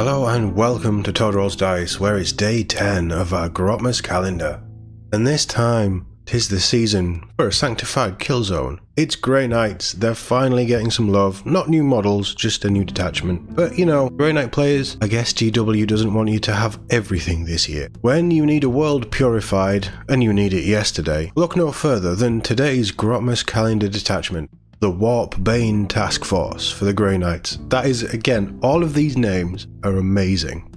Hello and welcome to Todd Rolls Dice, where it's day 10 of our Grotmas Calendar. And this time, 'tis the season for a sanctified kill zone. It's Grey Knights, they're finally getting some love. Not new models, just a new detachment. But you know, Grey Knight players, I guess GW doesn't want you to have everything this year. When you need a world purified, and you need it yesterday, look no further than today's Grotmas Calendar detachment. The Warpbane Task Force for the Grey Knights. That is, again, all of these names are amazing.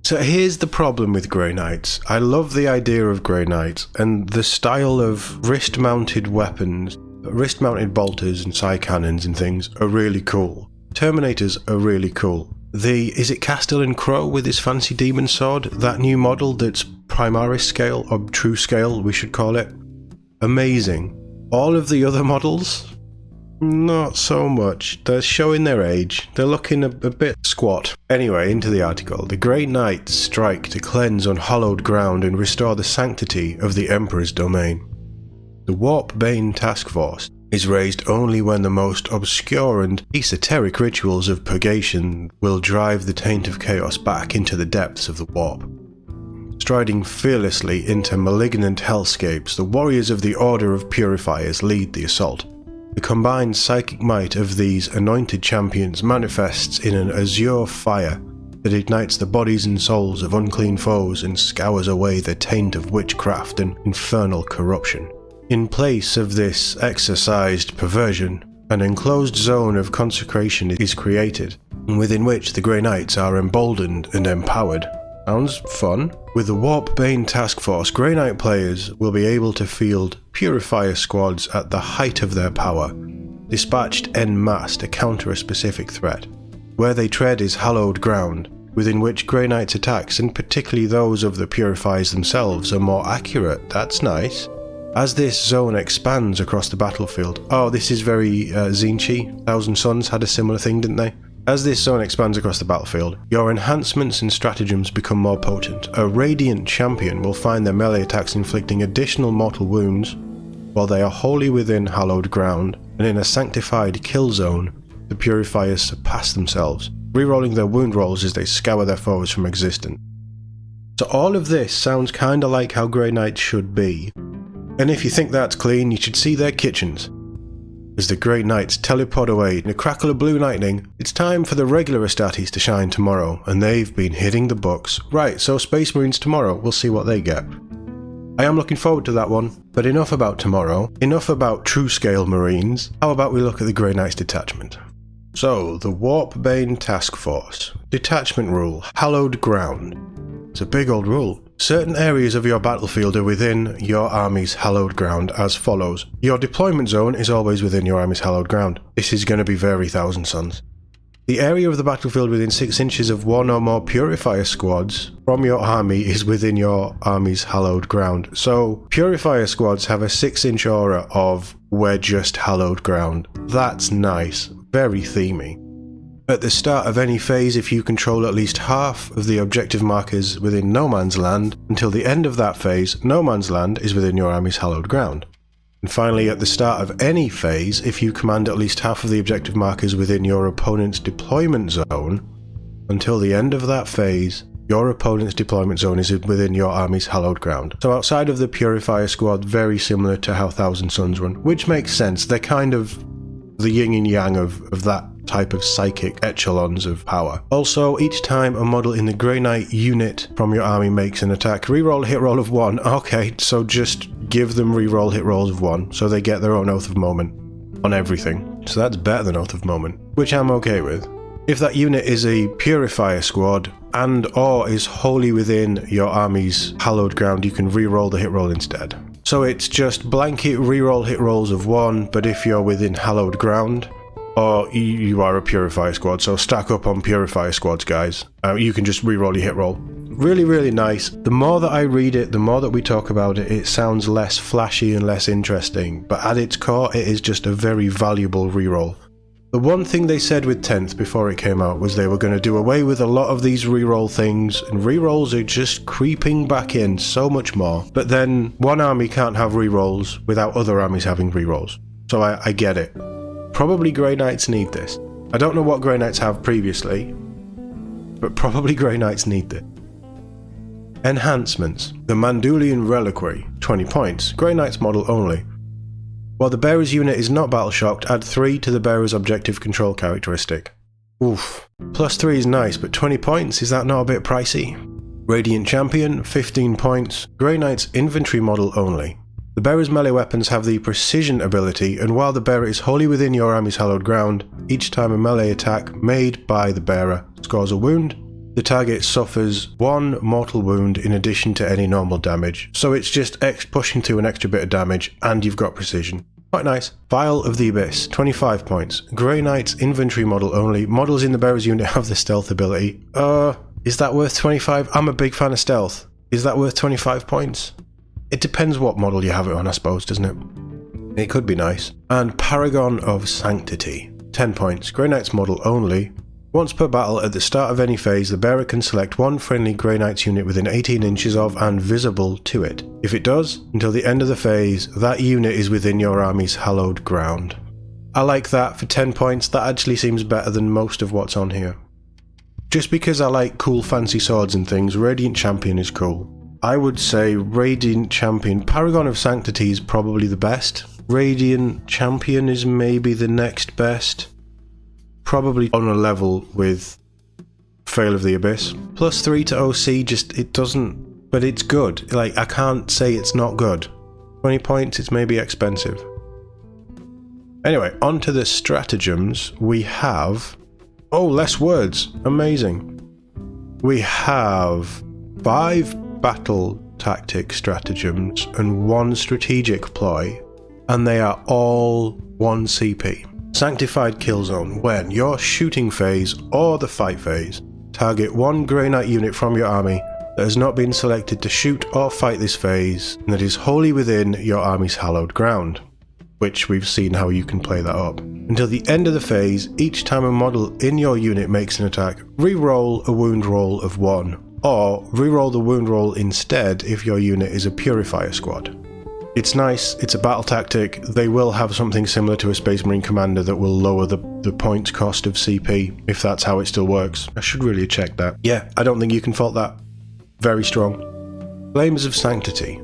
So here's the problem with Grey Knights. I love the idea of Grey Knights and the style of wrist-mounted weapons, wrist-mounted bolters and side cannons and things are really cool. Terminators are really cool. Is it Castellan Crow with his fancy demon sword? That new model that's Primaris scale, or true scale we should call it. Amazing. All of the other models, not so much. They're showing their age. They're looking a bit squat. Anyway, into the article. The Grey Knights strike to cleanse unhallowed ground and restore the sanctity of the Emperor's domain. The Warpbane Task Force is raised only when the most obscure and esoteric rituals of purgation will drive the taint of chaos back into the depths of the warp. Striding fearlessly into malignant hellscapes, the warriors of the Order of Purifiers lead the assault. The combined psychic might of these anointed champions manifests in an azure fire that ignites the bodies and souls of unclean foes and scours away the taint of witchcraft and infernal corruption. In place of this exorcised perversion, an enclosed zone of consecration is created, within which the Grey Knights are emboldened and empowered. Sounds fun. With the Warpbane Task Force, Grey Knight players will be able to field Purifier squads at the height of their power, dispatched en masse to counter a specific threat. Where they tread is hallowed ground, within which Grey Knight's attacks, and particularly those of the Purifiers themselves, are more accurate. That's nice. As this zone expands across the battlefield, this is very Zinchi. Thousand Sons had a similar thing, didn't they? As this zone expands across the battlefield, your enhancements and stratagems become more potent. A Radiant Champion will find their melee attacks inflicting additional mortal wounds, while they are wholly within hallowed ground, and in a sanctified kill zone, the Purifiers surpass themselves, rerolling their wound rolls as they scour their foes from existence. So all of this sounds kinda like how Grey Knights should be, and if you think that's clean, you should see their kitchens. As the Grey Knights teleport away in a crackle of blue lightning, it's time for the regular Astartes to shine tomorrow, and they've been hitting the books. Right, so Space Marines tomorrow, we'll see what they get. I am looking forward to that one, but enough about tomorrow, enough about true scale Marines. How about we look at the Grey Knights detachment? So, the Warpbane Task Force. Detachment rule, hallowed ground. It's a big old rule. Certain areas of your battlefield are within your army's hallowed ground as follows. Your deployment zone is always within your army's hallowed ground. This is going to be very Thousand Sons. The area of the battlefield within 6 inches of one or more Purifier squads from your army is within your army's hallowed ground. So, Purifier squads have a 6-inch aura of we're just hallowed ground. That's nice. Very themey. At the start of any phase, if you control at least half of the objective markers within No Man's Land, until the end of that phase, No Man's Land is within your army's hallowed ground. And finally, at the start of any phase, if you command at least half of the objective markers within your opponent's deployment zone, until the end of that phase, your opponent's deployment zone is within your army's hallowed ground. So outside of the Purifier squad, very similar to how Thousand Sons run, which makes sense. They're kind of the yin and yang of that type of psychic echelons of power. Also, each time a model in the Grey Knight unit from your army makes an attack, reroll a hit roll of 1. Okay, so just give them reroll hit rolls of 1, so they get their own Oath of Moment on everything. So that's better than Oath of Moment, which I'm okay with. If that unit is a Purifier squad and or is wholly within your army's hallowed ground, you can reroll the hit roll instead. So it's just blanket reroll hit rolls of 1, but if you're within hallowed ground, or you are a Purifier squad, so stack up on Purifier squads, guys. You can just reroll your hit roll. Really, really nice. The more that I read it, the more that we talk about it, it sounds less flashy and less interesting, but at its core, it is just a very valuable reroll. The one thing they said with 10th before it came out was they were going to do away with a lot of these reroll things, and rerolls are just creeping back in so much more. But then, one army can't have rerolls without other armies having rerolls. So I get it. Probably Grey Knights need this. I don't know what Grey Knights have previously, but probably Grey Knights need this. Enhancements. The Mandulian Reliquary, 20 points, Grey Knights model only. While the bearer's unit is not battle shocked, add 3 to the bearer's objective control characteristic. Oof. +3 is nice, but 20 points, is that not a bit pricey? Radiant Champion, 15 points, Grey Knights infantry model only. The bearer's melee weapons have the Precision ability, and while the bearer is wholly within your army's hallowed ground, each time a melee attack made by the bearer scores a wound, the target suffers 1 mortal wound in addition to any normal damage, so it's just pushing through an extra bit of damage, and you've got precision. Quite nice. Vial of the Abyss, 25 points. Grey Knights infantry model only. Models in the bearer's unit have the stealth ability. Is that worth 25? I'm a big fan of stealth. Is that worth 25 points? It depends what model you have it on, I suppose, doesn't it? It could be nice. And Paragon of Sanctity, 10 points. Grey Knights model only. Once per battle, at the start of any phase, the bearer can select 1 friendly Grey Knights unit within 18 inches of and visible to it. If it does, until the end of the phase, that unit is within your army's hallowed ground. I like that for 10 points. That actually seems better than most of what's on here. Just because I like cool fancy swords and things, Radiant Champion is cool. I would say Radiant Champion. Paragon of Sanctity is probably the best. Radiant Champion is maybe the next best. Probably on a level with Veil of the Abyss. +3 to OC, just it doesn't, but it's good. Like, I can't say it's not good. 20 points, it's maybe expensive. Anyway, on to the stratagems. We have, less words, amazing. We have 5 battle tactic stratagems and 1 strategic ploy, and they are all 1 CP. Sanctified Kill Zone. When your shooting phase or the fight phase, target 1 Grey Knight unit from your army that has not been selected to shoot or fight this phase and that is wholly within your army's hallowed ground, which we've seen how you can play that up. Until the end of the phase, each time a model in your unit makes an attack, re-roll a wound roll of 1, or re-roll the wound roll instead if your unit is a Purifier squad. It's nice, it's a battle tactic. They will have something similar to a Space Marine Commander that will lower the points cost of CP, if that's how it still works. I should really check that. Yeah, I don't think you can fault that. Very strong. Flames of Sanctity.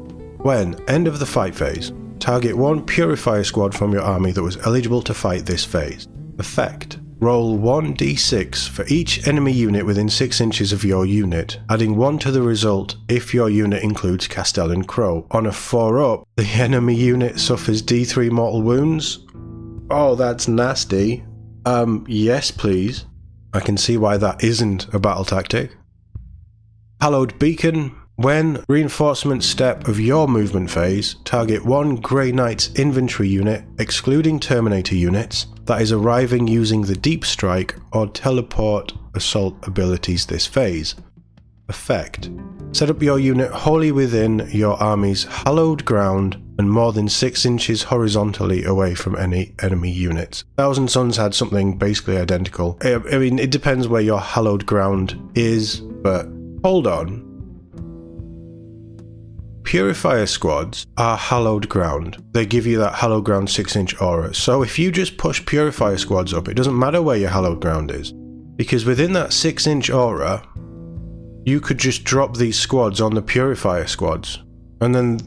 When, end of the fight phase, target 1 Purifier squad from your army that was eligible to fight this phase. Effect. Roll 1d6 for each enemy unit within 6 inches of your unit, adding 1 to the result if your unit includes Castellan Crow. On a 4-up, the enemy unit suffers d3 mortal wounds. Oh, that's nasty. Yes please. I can see why that isn't a battle tactic. Hallowed Beacon. When reinforcement step of your movement phase, target 1 Grey Knight's infantry unit, excluding Terminator units, that is arriving using the Deep Strike or Teleport Assault abilities this phase. Effect. Set up your unit wholly within your army's hallowed ground and more than 6 inches horizontally away from any enemy units. Thousand Sons had something basically identical. I mean, it depends where your hallowed ground is, but hold on. Purifier squads are hallowed ground. They give you that hallowed ground 6-inch aura. So if you just push Purifier squads up, it doesn't matter where your hallowed ground is. Because within that 6-inch aura, you could just drop these squads on the Purifier squads. And then,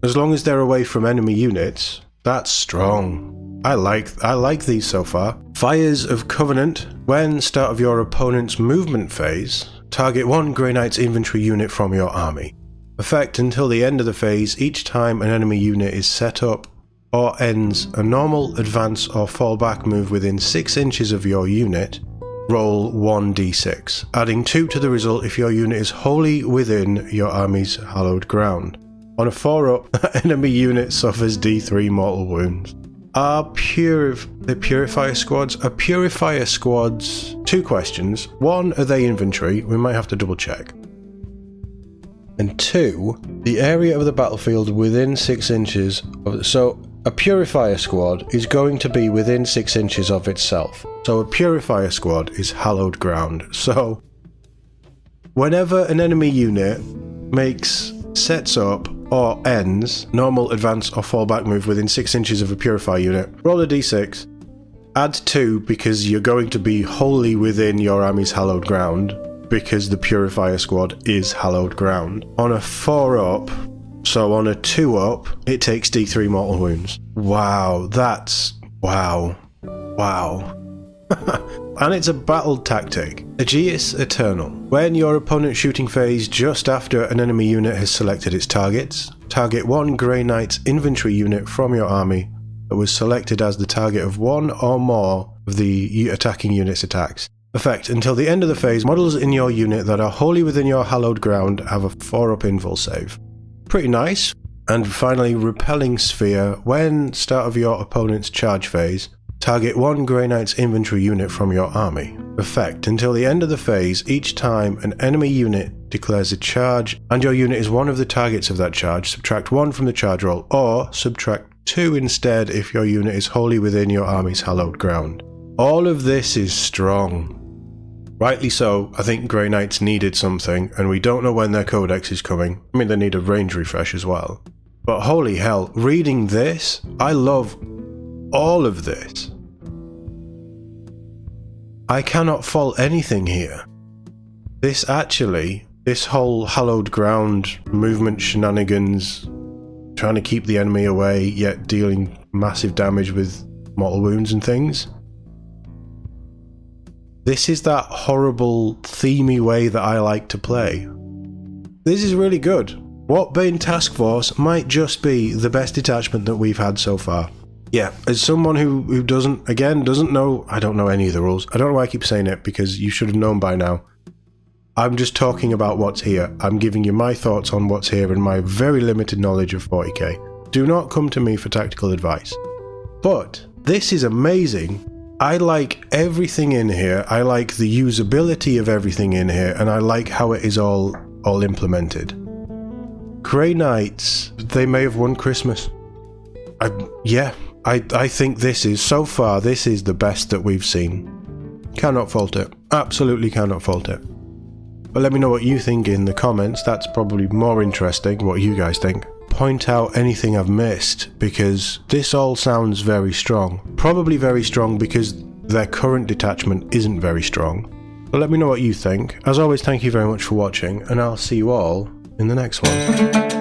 as long as they're away from enemy units, that's strong. I like these so far. Fires of Covenant. When start of your opponent's movement phase, target 1 Grey Knight's infantry unit from your army. Effect until the end of the phase, each time an enemy unit is set up or ends a normal, advance or fall back move within 6 inches of your unit, roll 1d6, adding 2 to the result if your unit is wholly within your army's hallowed ground. On a 4-up, that enemy unit suffers d3 mortal wounds. Are Purifier squads? Are Purifier squads... 2 questions. 1, are they infantry? We might have to double check. And 2, the area of the battlefield within 6 inches of... So, a Purifier squad is going to be within 6 inches of itself. So a Purifier squad is hallowed ground. So, whenever an enemy unit sets up or ends normal, advance or fallback move within 6 inches of a Purifier unit, roll a d6, Add 2 because you're going to be wholly within your army's hallowed ground, because the Purifier Squad is hallowed ground. On a 4 up, so on a 2 up, it takes D3 mortal wounds. Wow, that's... wow. Wow. And it's a battle tactic. Aegeus Eternal. When your opponent's shooting phase just after an enemy unit has selected its targets, target one Grey Knight's infantry unit from your army that was selected as the target of one or more of the attacking unit's attacks. Effect: until the end of the phase, models in your unit that are wholly within your hallowed ground have a 4-up invul save. Pretty nice. And finally, Repelling Sphere. When start of your opponent's charge phase, target one Grey Knight's infantry unit from your army. Effect: until the end of the phase, each time an enemy unit declares a charge and your unit is one of the targets of that charge, subtract 1 from the charge roll, or subtract 2 instead if your unit is wholly within your army's hallowed ground. All of this is strong. Rightly so. I think Grey Knights needed something, and we don't know when their codex is coming. I mean, they need a range refresh as well. But holy hell, reading this, I love all of this. I cannot fault anything here. This whole hallowed ground movement shenanigans, trying to keep the enemy away yet dealing massive damage with mortal wounds and things. This is that horrible, themey way that I like to play. This is really good. Warpbane Task Force might just be the best detachment that we've had so far. Yeah, as someone who doesn't know, I don't know any of the rules. I don't know why I keep saying it, because you should have known by now. I'm just talking about what's here. I'm giving you my thoughts on what's here and my very limited knowledge of 40k. Do not come to me for tactical advice. But this is amazing. I like everything in here. I like the usability of everything in here, and I like how it is all implemented. Grey Knights, they may have won Christmas. I think this is, so far, this is the best that we've seen. Cannot fault it. Absolutely cannot fault it. But let me know what you think in the comments. That's probably more interesting, what you guys think. Point out anything I've missed, because this all sounds very strong. Probably very strong because their current detachment isn't very strong. But let me know what you think. As always, thank you very much for watching, and I'll see you all in the next one.